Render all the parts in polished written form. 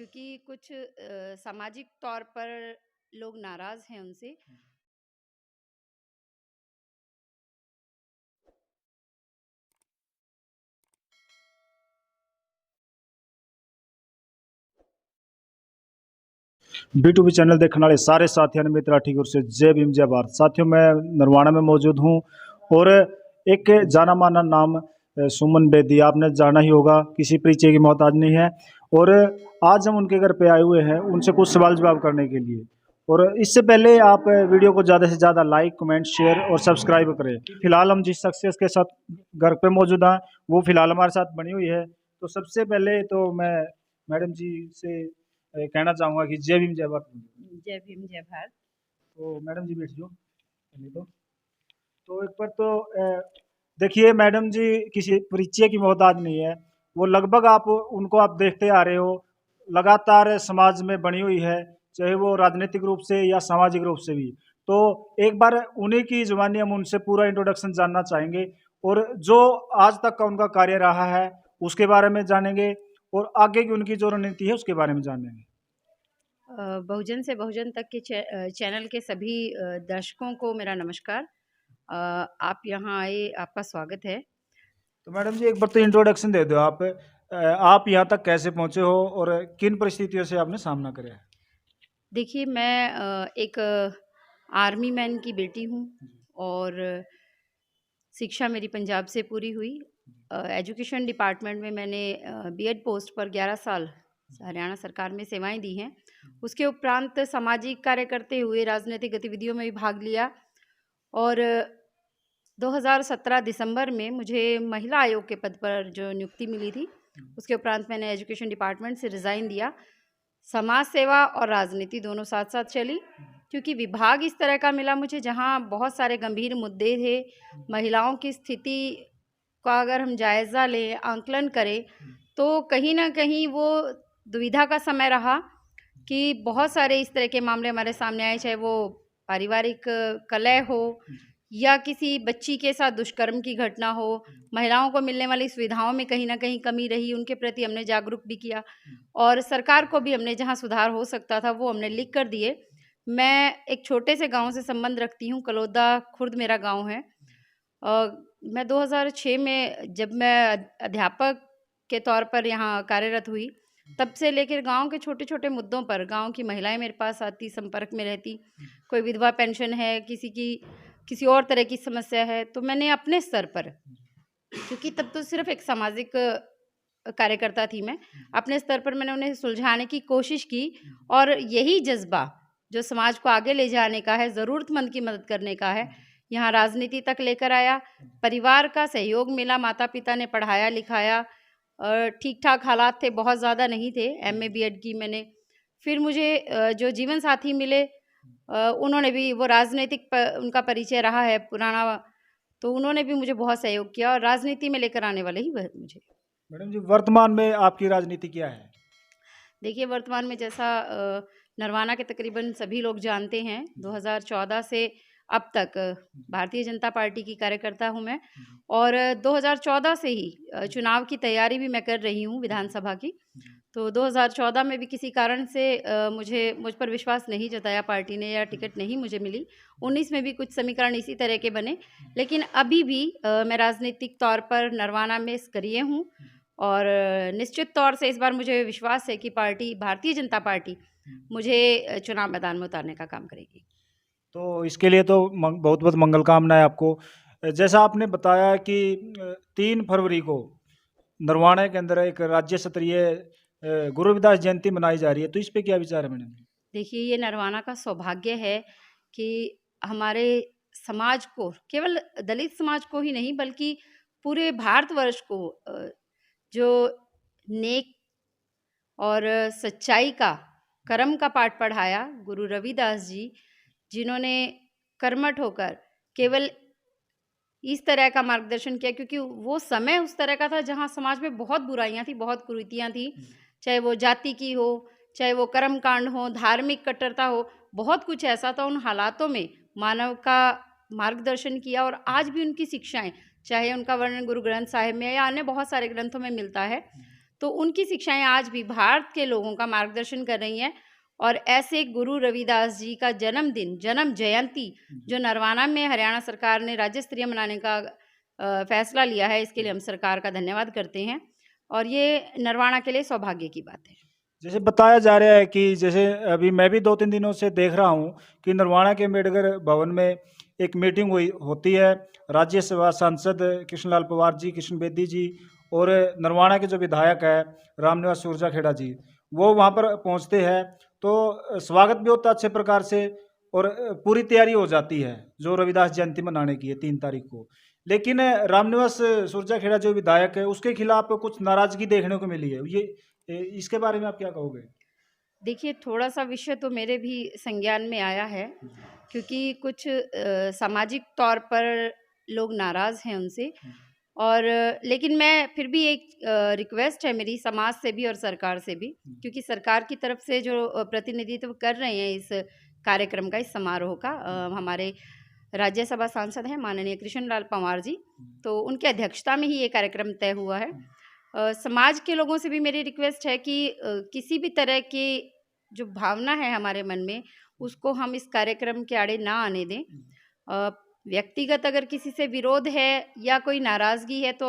क्योंकि कुछ सामाजिक तौर पर लोग नाराज हैं उनसे। B2B चैनल देखने वाले सारे साथियों ने मित्रा ठीक से जय भीम जय भारत। साथियों, मैं नरवाना में मौजूद हूँ और एक जाना माना नाम सुमन बेदी आपने जाना ही होगा, किसी परिचय की मोहताज नहीं है। और आज हम उनके घर पे आए हुए हैं उनसे कुछ सवाल जवाब करने के लिए। और इससे पहले आप वीडियो को ज़्यादा से ज़्यादा लाइक कमेंट शेयर और सब्सक्राइब करें। फिलहाल हम जिस शख्सियत के साथ घर पे मौजूद हैं वो फिलहाल हमारे साथ बनी हुई है। तो सबसे पहले तो मैं मैडम जी से कहना चाहूँगा कि जय भीम जय भारत। जय भीम जय भारत। तो मैडम जी बैठ जाओ पहले तो एक बार तो देखिए मैडम जी किसी परिचय की मोहताज नहीं है। वो लगभग आप उनको आप देखते आ रहे हो, लगातार समाज में बनी हुई है, चाहे वो राजनीतिक रूप से या सामाजिक रूप से भी। तो एक बार उन्हीं की जुबानी हम उनसे पूरा इंट्रोडक्शन जानना चाहेंगे और जो आज तक का उनका कार्य रहा है उसके बारे में जानेंगे और आगे की उनकी जो रणनीति है उसके बारे में जानेंगे। बहुजन से बहुजन तक के चैनल के सभी दर्शकों को मेरा नमस्कार। आप यहाँ आए, आपका स्वागत है। तो मैडम जी एक बार तो इंट्रोडक्शन दे दो आप यहाँ तक कैसे पहुँचे हो और किन परिस्थितियों से आपने सामना करा है। देखिए, मैं एक आर्मी मैन की बेटी हूँ और शिक्षा मेरी पंजाब से पूरी हुई। एजुकेशन डिपार्टमेंट में मैंने बीएड पोस्ट पर 11 साल हरियाणा सरकार में सेवाएं दी हैं। उसके उपरांत सामाजिक कार्य करते हुए राजनीतिक गतिविधियों में भी भाग लिया और 2017 दिसंबर में मुझे महिला आयोग के पद पर जो नियुक्ति मिली थी, उसके उपरांत मैंने एजुकेशन डिपार्टमेंट से रिज़ाइन दिया। समाज सेवा और राजनीति दोनों साथ साथ चली, क्योंकि विभाग इस तरह का मिला मुझे जहां बहुत सारे गंभीर मुद्दे थे। महिलाओं की स्थिति का अगर हम जायज़ा लें, आंकलन करें, तो कहीं ना कहीं वो दुविधा का समय रहा कि बहुत सारे इस तरह के मामले हमारे सामने आए, चाहे वो पारिवारिक कलह हो या किसी बच्ची के साथ दुष्कर्म की घटना हो। महिलाओं को मिलने वाली सुविधाओं में कहीं ना कहीं कमी रही, उनके प्रति हमने जागरूक भी किया और सरकार को भी हमने जहां सुधार हो सकता था वो हमने लिख कर दिए। मैं एक छोटे से गांव से संबंध रखती हूं, कलौदा खुर्द मेरा गांव है। मैं 2006 में जब मैं अध्यापक के तौर पर यहाँ कार्यरत हुई, तब से लेकर गांव के छोटे छोटे मुद्दों पर गांव की महिलाएं मेरे पास आती, संपर्क में रहती। कोई विधवा पेंशन है, किसी और तरह की समस्या है, तो मैंने अपने स्तर पर, क्योंकि तब तो सिर्फ एक सामाजिक कार्यकर्ता थी मैं, अपने स्तर पर मैंने उन्हें सुलझाने की कोशिश की। और यही जज्बा जो समाज को आगे ले जाने का है, ज़रूरतमंद की मदद करने का है, यहाँ राजनीति तक लेकर आया। परिवार का सहयोग मिला, माता पिता ने पढ़ाया लिखाया, ठीक ठाक हालात थे, बहुत ज़्यादा नहीं थे। एमए बीएड की मैंने। फिर मुझे जो जीवन साथी मिले, उन्होंने भी, वो राजनीतिक उनका परिचय रहा है पुराना, तो उन्होंने भी मुझे बहुत सहयोग किया और राजनीति में लेकर आने वाले ही मुझे। मैडम जी वर्तमान में आपकी राजनीति क्या है। देखिए, वर्तमान में जैसा नरवाना के तकरीबन सभी लोग जानते हैं, 2014 से अब तक भारतीय जनता पार्टी की कार्यकर्ता हूं मैं और 2014 से ही चुनाव की तैयारी भी मैं कर रही हूं विधानसभा की। तो 2014 में भी किसी कारण से मुझ पर विश्वास नहीं जताया पार्टी ने या टिकट नहीं मुझे मिली। 19 में भी कुछ समीकरण इसी तरह के बने, लेकिन अभी भी मैं राजनीतिक तौर पर नरवाना में सक्रिय हूँ और निश्चित तौर से इस बार मुझे विश्वास है कि भारतीय जनता पार्टी मुझे चुनाव मैदान में उतारने का काम करेगी। तो इसके लिए तो बहुत बहुत मंगल कामनाएं आपको। जैसा आपने बताया कि 3 फरवरी को नरवाना के अंदर एक राज्य स्तरीय गुरु रविदास जयंती मनाई जा रही है, तो इस पे क्या विचार है मैडम। देखिए, ये नरवाना का सौभाग्य है कि हमारे समाज को, केवल दलित समाज को ही नहीं बल्कि पूरे भारतवर्ष को जो नेक और सच्चाई का, कर्म का पाठ पढ़ाया गुरु रविदास जी, जिन्होंने कर्मठ होकर केवल इस तरह का मार्गदर्शन किया, क्योंकि वो समय उस तरह का था जहाँ समाज में बहुत बुराइयां थी, बहुत कुरीतियां थी, चाहे वो जाति की हो, चाहे वो कर्म कांड हो, धार्मिक कट्टरता हो, बहुत कुछ ऐसा था। उन हालातों में मानव का मार्गदर्शन किया और आज भी उनकी शिक्षाएं, चाहे उनका वर्णन गुरु ग्रंथ साहिब में या अन्य बहुत सारे ग्रंथों में मिलता है। तो उनकी शिक्षाएं आज भी भारत के लोगों का मार्गदर्शन कर रही हैं। और ऐसे गुरु रविदास जी का जन्मदिन, जन्म जयंती जो नरवाना में हरियाणा सरकार ने राज्य स्तरीय मनाने का फैसला लिया है, इसके लिए हम सरकार का धन्यवाद करते हैं और ये नरवाना के लिए सौभाग्य की बात है। जैसे बताया जा रहा है कि जैसे अभी मैं भी 2-3 दिनों से देख रहा हूँ कि नरवाना के अम्बेडकर भवन में एक मीटिंग होती है। राज्यसभा सांसद कृष्णलाल पवार जी, कृष्ण बेदी जी और नरवाना के जो विधायक है रामनिवास सुरजाखेड़ा जी, वो वहाँ पर पहुँचते हैं तो स्वागत भी होता है अच्छे प्रकार से और पूरी तैयारी हो जाती है जो रविदास जयंती मनाने की है 3 तारीख को। लेकिन रामनिवास सुरजाखेड़ा जो विधायक है उसके खिलाफ कुछ नाराजगी देखने को मिली है। इसके बारे में आप क्या कहोगे? देखिए, थोड़ा-सा विषय तो मेरे भी संज्ञान में आया है, क्योंकि कुछ सामाजिक तौर पर लोग नाराज़ हैं उनसे। और लेकिन मैं फिर भी एक रिक्वेस्ट है मेरी समाज से भी और सरकार से भी, क्योंकि सरकार की तरफ से जो प्रतिनिधित्व कर रहे हैं इस कार्यक्रम का, इस समारोह का, हमारे राज्यसभा सांसद हैं माननीय कृष्णलाल पंवार जी, तो उनकी अध्यक्षता में ही ये कार्यक्रम तय हुआ है। समाज के लोगों से भी मेरी रिक्वेस्ट है कि किसी भी तरह की जो भावना है हमारे मन में, उसको हम इस कार्यक्रम के आड़े ना आने दें। व्यक्तिगत अगर किसी से विरोध है या कोई नाराज़गी है तो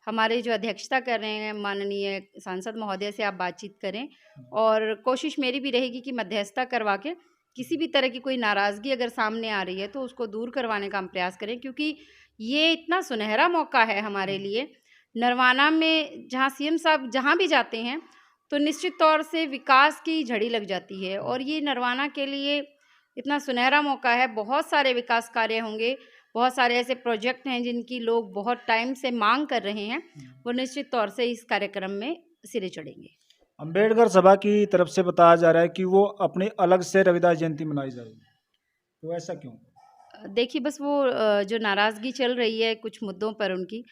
हमारे जो अध्यक्षता कर रहे हैं माननीय सांसद महोदय से आप बातचीत करें, और कोशिश मेरी भी रहेगी कि मध्यस्थता करवा के किसी भी तरह की कोई नाराज़गी अगर सामने आ रही है तो उसको दूर करवाने का हम प्रयास करें, क्योंकि ये इतना सुनहरा मौका है हमारे लिए। नरवाना में जहाँ सीएम साहब जहाँ भी जाते हैं तो निश्चित तौर से विकास की झड़ी लग जाती है, और ये नरवाना के लिए इतना सुनहरा मौका है। बहुत सारे विकास कार्य होंगे, बहुत सारे ऐसे प्रोजेक्ट हैं जिनकी लोग बहुत टाइम से मांग कर रहे हैं, वो निश्चित तौर से इस कार्यक्रम में सिरे चढ़ेंगे। अम्बेडकर सभा की तरफ से बताया जा रहा है कि वो अपनी अलग से रविदास जयंती मनाई जाएगी, तो ऐसा क्यों? देखिए, बस वो जो नाराज़गी चल रही है कुछ मुद्दों पर उनकी,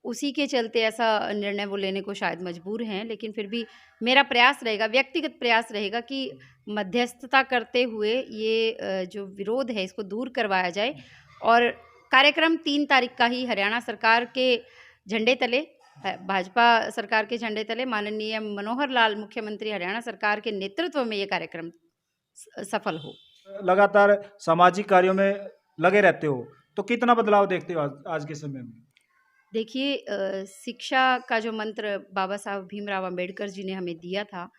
उसी के चलते ऐसा निर्णय वो लेने को शायद मजबूर हैं। लेकिन फिर भी मेरा प्रयास रहेगा, व्यक्तिगत प्रयास रहेगा कि मध्यस्थता करते हुए ये जो विरोध है इसको दूर करवाया जाए, और कार्यक्रम 3 तारीख का ही हरियाणा सरकार के झंडे तले, भाजपा सरकार के झंडे तले, माननीय मनोहर लाल मुख्यमंत्री हरियाणा सरकार के नेतृत्व में ये कार्यक्रम सफल हो। लगातार सामाजिक कार्यों में लगे रहते हो, तो कितना बदलाव देखते हो आज के समय में? देखिए, शिक्षा का जो मंत्र बाबा साहब भीमराव अंबेडकर जी ने हमें दिया था,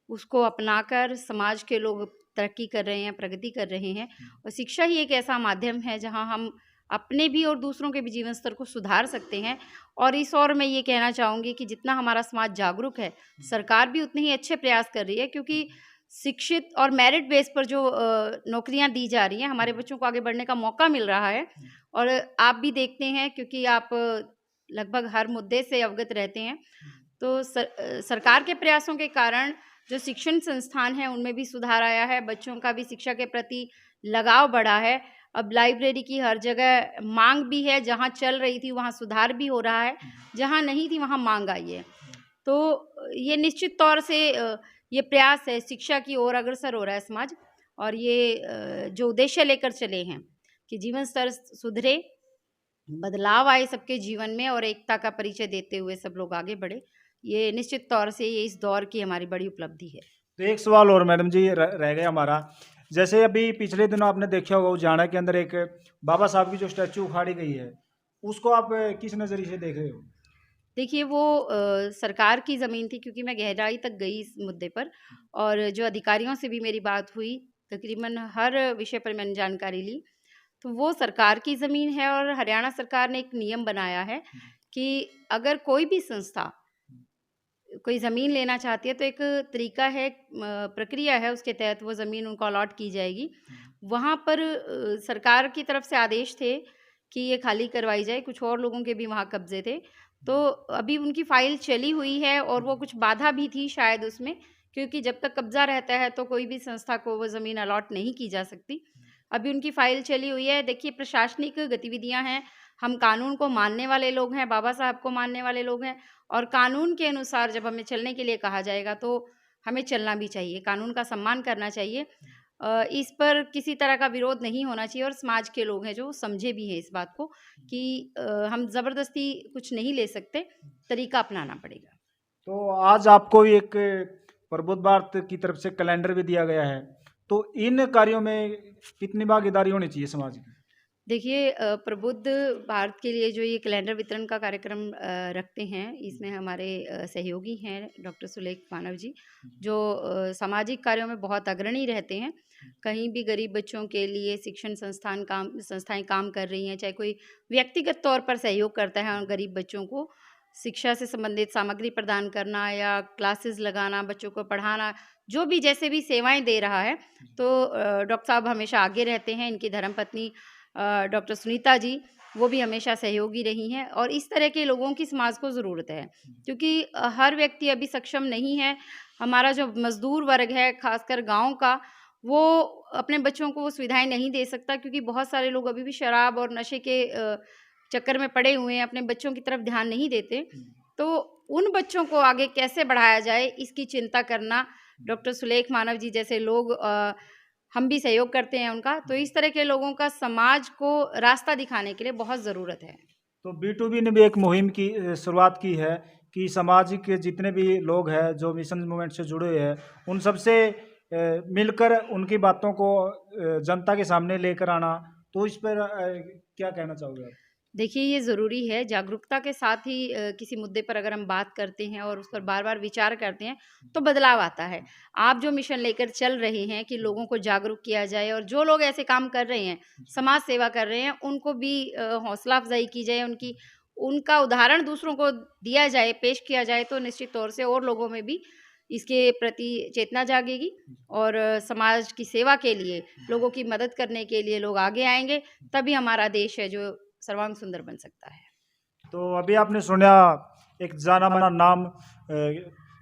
उसको अपनाकर समाज के लोग तरक्की कर रहे हैं, प्रगति कर रहे हैं। और शिक्षा ही एक ऐसा माध्यम है जहां हम अपने भी और दूसरों के भी जीवन स्तर को सुधार सकते हैं। और इस ओर मैं ये कहना चाहूँगी कि जितना हमारा समाज जागरूक है, सरकार भी उतने ही अच्छे प्रयास कर रही है, क्योंकि शिक्षित और मेरिट बेस पर जो नौकरियां दी जा रही हैं, हमारे बच्चों को आगे बढ़ने का मौका मिल रहा है। और आप भी देखते हैं, क्योंकि आप लगभग हर मुद्दे से अवगत रहते हैं, तो सरकार के प्रयासों के कारण जो शिक्षण संस्थान हैं उनमें भी सुधार आया है, बच्चों का भी शिक्षा के प्रति लगाव बढ़ा है। अब लाइब्रेरी की हर जगह मांग भी है, जहाँ चल रही थी वहाँ सुधार भी हो रहा है, जहाँ नहीं थी वहाँ मांग आई है। तो ये निश्चित तौर से ये प्रयास है, शिक्षा की ओर अग्रसर हो रहा है समाज, और ये जो उद्देश्य लेकर चले हैं कि जीवन स्तर सुधरे, बदलाव आए सबके जीवन में और एकता का परिचय देते हुए सब लोग आगे बढ़े, ये निश्चित तौर से ये इस दौर की हमारी बड़ी उपलब्धि है। तो एक सवाल और मैडम जी रह गया हमारा, जैसे अभी पिछले दिनों आपने देखा होगा उजाना के अंदर एक बाबा साहब की जो स्टैचू उखाड़ी गई है, उसको आप किस नज़रिए से देख रहे हो? देखिए, वो सरकार की ज़मीन थी, क्योंकि मैं गहराई तक गई इस मुद्दे पर, और जो अधिकारियों से भी मेरी बात हुई, तकरीबन हर विषय पर मैंने जानकारी ली। तो वो सरकार की ज़मीन है, और हरियाणा सरकार ने एक नियम बनाया है कि अगर कोई भी संस्था कोई ज़मीन लेना चाहती है तो एक तरीका है, प्रक्रिया है, उसके तहत वो ज़मीन उनको अलॉट की जाएगी। वहाँ पर सरकार की तरफ से आदेश थे कि ये खाली करवाई जाए, कुछ और लोगों के भी वहाँ कब्जे थे। तो अभी उनकी फ़ाइल चली हुई है, और वो कुछ बाधा भी थी शायद उसमें, क्योंकि जब तक कब्ज़ा रहता है तो कोई भी संस्था को वो ज़मीन अलॉट नहीं की जा सकती। अभी उनकी फ़ाइल चली हुई है। देखिए, प्रशासनिक गतिविधियाँ हैं, हम कानून को मानने वाले लोग हैं, बाबा साहब को मानने वाले लोग हैं, और कानून के अनुसार जब हमें चलने के लिए कहा जाएगा तो हमें चलना भी चाहिए, कानून का सम्मान करना चाहिए। इस पर किसी तरह का विरोध नहीं होना चाहिए, और समाज के लोग हैं जो समझे भी हैं इस बात को कि हम ज़बरदस्ती कुछ नहीं ले सकते, तरीका अपनाना पड़ेगा। तो आज आपको एक प्रबुद्ध भारत की तरफ से कैलेंडर भी दिया गया है, तो इन कार्यों में कितनी भागीदारी होनी चाहिए समाज की? देखिए प्रबुद्ध भारत के लिए जो ये कैलेंडर वितरण का कार्यक्रम रखते हैं, इसमें हमारे सहयोगी हैं डॉक्टर सुलेख मानव जी, जो सामाजिक कार्यों में बहुत अग्रणी रहते हैं। कहीं भी गरीब बच्चों के लिए शिक्षण संस्थाएं काम कर रही हैं, चाहे कोई व्यक्तिगत तौर पर सहयोग करता है गरीब बच्चों को शिक्षा से संबंधित सामग्री प्रदान करना या क्लासेस लगाना, बच्चों को पढ़ाना, जो भी जैसे भी सेवाएं दे रहा है, तो डॉक्टर साहब हमेशा आगे रहते हैं। इनकी धर्मपत्नी डॉक्टर सुनीता जी, वो भी हमेशा सहयोगी रही हैं और इस तरह के लोगों की समाज को ज़रूरत है, क्योंकि हर व्यक्ति अभी सक्षम नहीं है। हमारा जो मज़दूर वर्ग है, ख़ासकर गाँव का, वो अपने बच्चों को वो सुविधाएँ नहीं दे सकता, क्योंकि बहुत सारे लोग अभी भी शराब और नशे के चक्कर में पड़े हुए हैं, अपने बच्चों की तरफ ध्यान नहीं देते। तो उन बच्चों को आगे कैसे बढ़ाया जाए, इसकी चिंता करना डॉक्टर सुलेख मानव जी जैसे लोग, हम भी सहयोग करते हैं उनका। तो इस तरह के लोगों का समाज को रास्ता दिखाने के लिए बहुत ज़रूरत है। तो B2B ने भी एक मुहिम की शुरुआत की है कि समाज के जितने भी लोग हैं जो मिशन मूवमेंट से जुड़े हुए हैं, उन सबसे मिलकर उनकी बातों को जनता के सामने लेकर आना। तो इस पर क्या कहना चाहोगे आप? देखिए, ये ज़रूरी है, जागरूकता के साथ ही किसी मुद्दे पर अगर हम बात करते हैं और उस पर बार-बार विचार करते हैं, तो बदलाव आता है। आप जो मिशन लेकर चल रहे हैं कि लोगों को जागरूक किया जाए, और जो लोग ऐसे काम कर रहे हैं, समाज सेवा कर रहे हैं, उनको भी हौसला अफ़ज़ाई की जाए, उनका उदाहरण दूसरों को दिया जाए, पेश किया जाए, तो निश्चित तौर से और लोगों में भी इसके प्रति चेतना जागेगी और समाज की सेवा के लिए, लोगों की मदद करने के लिए लोग आगे आएँगे, तभी हमारा देश है जो सर्वांग सुंदर बन सकता है। तो अभी आपने सुना एक जाना-माना नाम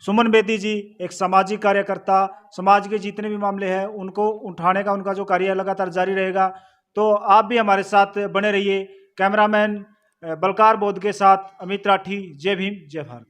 सुमन बेदी जी, एक सामाजिक कार्यकर्ता, समाज के जितने भी मामले हैं उनको उठाने का उनका जो कार्य लगातार जारी रहेगा। तो आप भी हमारे साथ बने रहिए। कैमरामैन बलकार बोध के साथ अमित राठी। जय भीम, जय भारत।